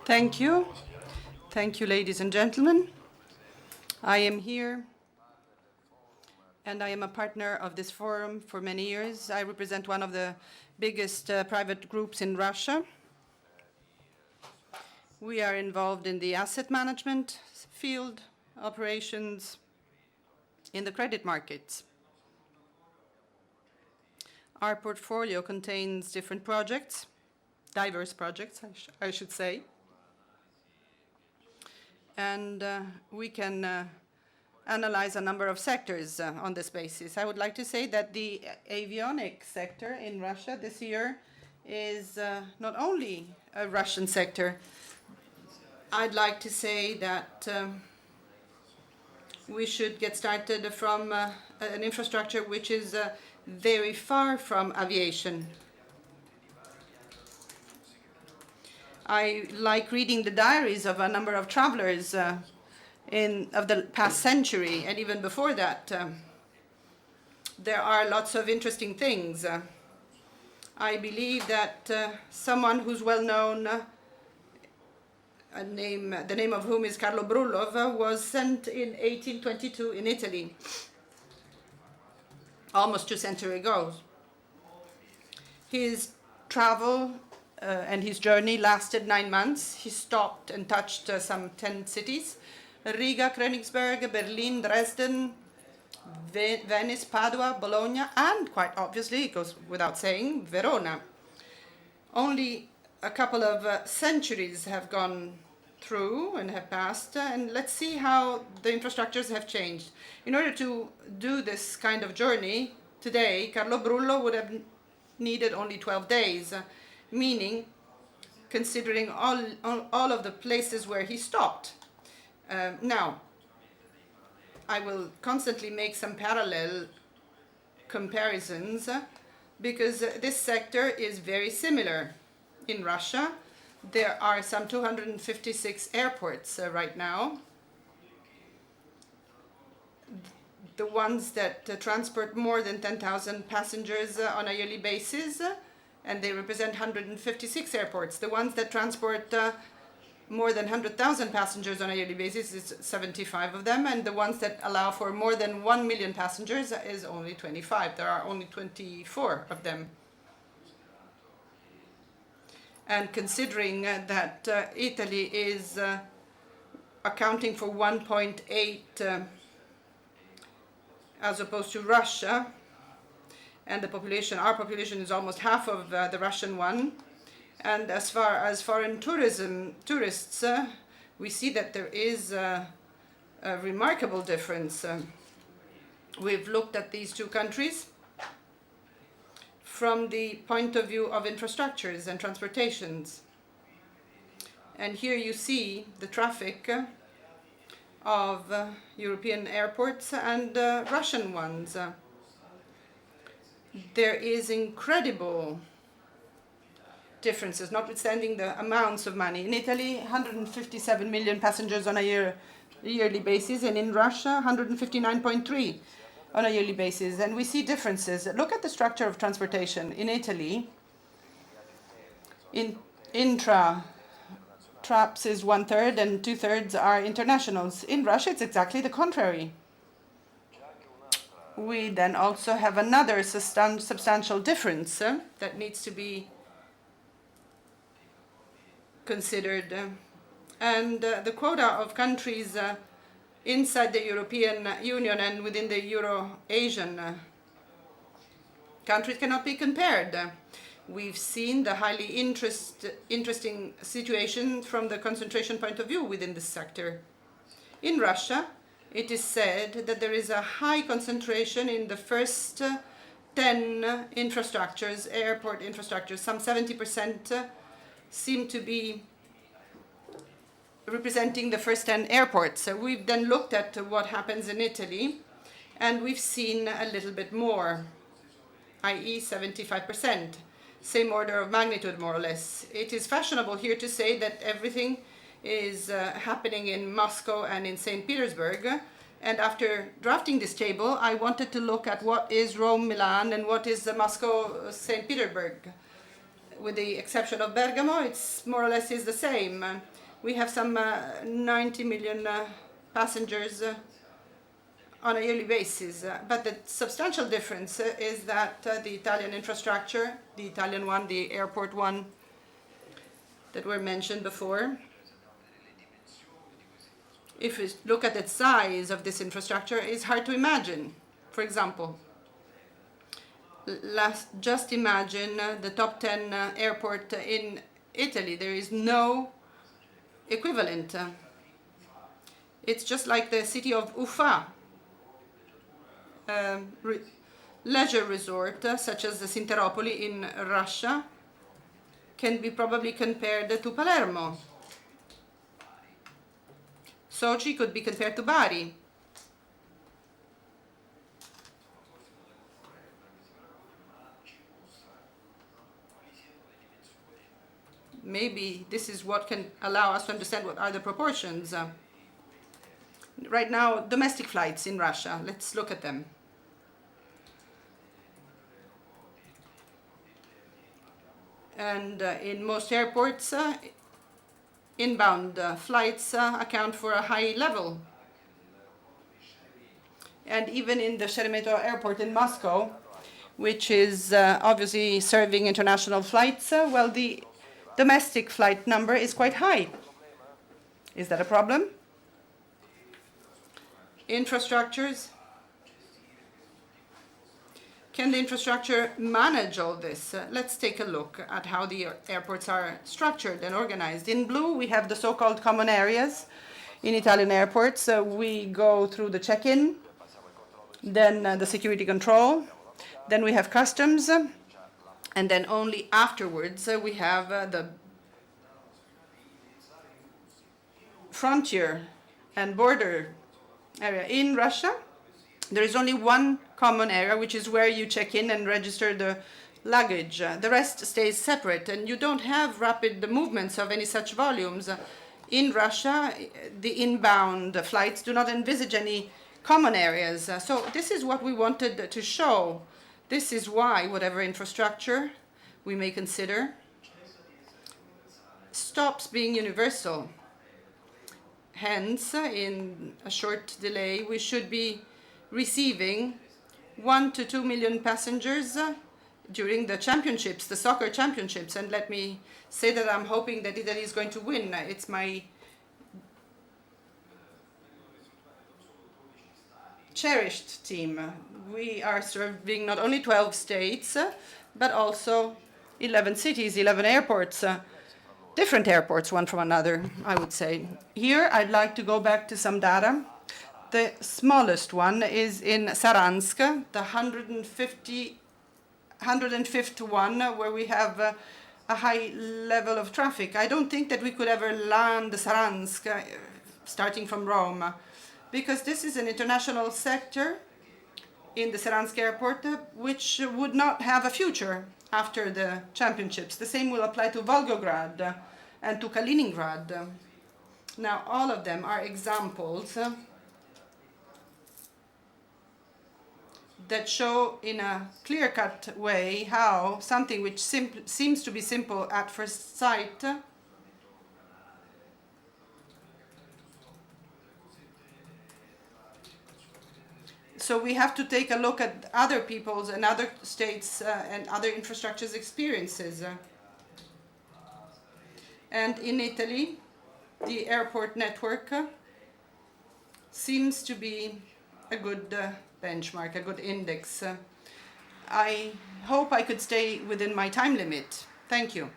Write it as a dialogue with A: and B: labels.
A: Thank you. Thank you, ladies and gentlemen. I am here, and I am a partner of this forum for many years. I represent one of the biggest private groups in Russia. We are involved in the asset management field, operations in the credit markets. Our portfolio contains different projects, diverse projects, I should say. And we can analyze a number of sectors on this basis. I would like to say that the avionics sector in Russia this year is not only a Russian sector. I'd like to say that we should get started from an infrastructure which is very far from aviation. I like reading the diaries of a number of travelers of the past century, and even before that. There are lots of interesting things. I believe that someone who's well known, the name of whom is Carlo Brulov, was sent in 1822 in Italy, almost 2 centuries ago. His travel and his journey lasted 9 months. He stopped and touched some 10 cities: Riga, Königsberg, Berlin, Dresden, Venice, Padua, Bologna, and quite obviously, it goes without saying, Verona. Only a couple of centuries have gone through and have passed, and let's see how the infrastructures have changed. In order to do this kind of journey today, Carlo Brullo would have needed only 12 days, meaning considering all of the places where he stopped. Now, I will constantly make some parallel comparisons because this sector is very similar. In Russia, there are some 256 airports right now. The ones that transport more than 10,000 passengers on a yearly basis, and they represent 156 airports. The ones that transport more than 100,000 passengers on a yearly basis is 75 of them, and the ones that allow for more than 1 million passengers is only 25. There are only 24 of them. And considering that Italy is accounting for 1.8 as opposed to Russia, and the population, our population is almost half of the Russian one. And as far as foreign tourists, we see that there is a remarkable difference. We've looked at these two countries from the point of view of infrastructures and transportations. And here you see the traffic of European airports and Russian ones. There is incredible differences, notwithstanding the amounts of money. In Italy, 157 million passengers on a yearly basis, and in Russia, 159.3 on a yearly basis. And we see differences. Look at the structure of transportation. In Italy, intra-traps is 1/3 and 2/3 are internationals. In Russia, it's exactly the contrary. We then also have another substantial difference that needs to be considered. And the quota of countries inside the European Union and within the Euro-Asian countries cannot be compared. We've seen the highly interesting situation from the concentration point of view within this sector. In Russia, it is said that there is a high concentration in the first 10 infrastructures, airport infrastructures. Some 70% seem to be representing the first 10 airports. So we've then looked at what happens in Italy, and we've seen a little bit more, i.e. 75%. Same order of magnitude, more or less. It is fashionable here to say that everything is happening in Moscow and in St. Petersburg. And after drafting this table, I wanted to look at what is Rome, Milan, and what is Moscow, St. Petersburg. with the exception of Bergamo, it's more or less is the same. We have some 90 million passengers on a yearly basis. But the substantial difference is that the Italian infrastructure, the Italian one, the airport one that were mentioned before, if we look at the size of this infrastructure, it's hard to imagine. For example, just imagine the top 10 airport in Italy. There is no equivalent. It's just like the city of Ufa. Leisure resort, such as the Simferopoli in Russia, can be probably compared to Palermo. Sochi could be compared to Bari. Maybe this is what can allow us to understand what are the proportions. Right now, domestic flights in Russia, let's look at them. And in most airports, inbound flights account for a high level. And even in the Sheremetyevo airport in Moscow, which is obviously serving international flights, well, the domestic flight number is quite high. Is that a problem? Infrastructures. Can the infrastructure manage all this? Let's take a look at how the airports are structured and organized. In blue, we have the so-called common areas in Italian airports. We go through the check-in, then the security control, then we have customs, and then only afterwards we have the frontier and border area. In Russia, there is only one common area, which is where you check in and register the luggage. The rest stays separate, and you don't have rapid movements of any such volumes. In Russia, the inbound flights do not envisage any common areas. So this is what we wanted to show. This is why whatever infrastructure we may consider stops being universal. Hence, in a short delay, we should be receiving 1 to 2 million passengers during the championships, the soccer championships. And let me say that I'm hoping that Italy is going to win. It's my cherished team. We are serving not only 12 states, but also 11 cities, 11 airports, different airports, one from another, I would say. Here, I'd like to go back to some data. The smallest one is in Saransk, the 105th one, where we have a high level of traffic. I don't think that we could ever land Saransk starting from Rome, because this is an international sector in the Saransk airport, which would not have a future after the championships. The same will apply to Volgograd and to Kaliningrad. Now, all of them are examples that show in a clear-cut way how something which seems to be simple at first sight so we have to take a look at other people's and other states and other infrastructures experiences. And in Italy, the airport network seems to be a good benchmark, a good index. I hope I could stay within my time limit. Thank you.